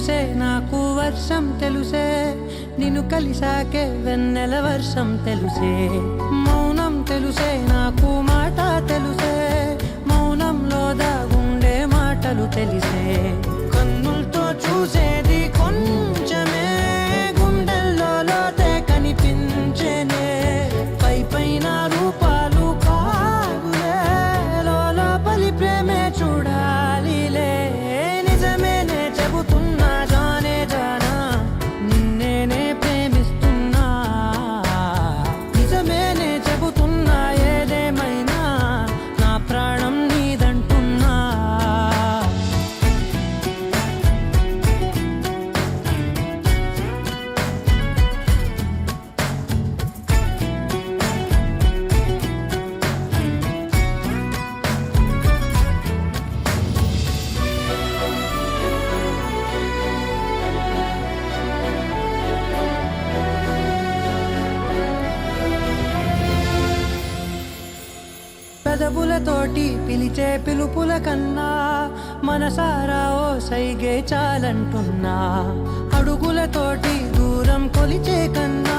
తెలుసే నాకు వర్షం తెలుసే నిన్ను కలిసాకే వెన్నెల వర్షం తెలుసే మౌనం తెలుసే నాకు మాట తెలుసే మౌనంలో దాగుండే మాటలు తెలిసే కన్నులతో చూసేది కొంచెమే గుండెల్లో లోతే కనిపించేనే పై పైన రూపాలు కాదులే లోపలి ప్రేమే చూడాలిలే నిజమేనే చెబుతున్నా జానే జానా నిన్నేనే ప్రేమిస్తున్నా నిజమేనే చెబుతున్నా ఏదేమైనా నా ప్రాణం నీదంటున్నా పెదవులతోటి పిలిచే పిలుపుల కన్నా మనసారా ఓ సైగే చాలంటున్నా అడుగులతోటి దూరం కొలిచే కన్నా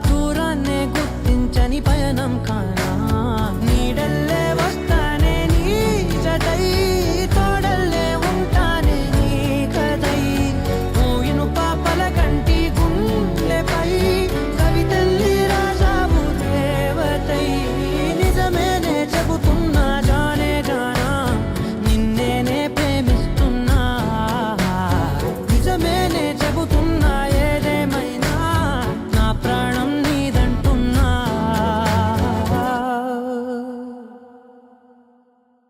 దూరాన్నే గుర్తించని పయనం కానా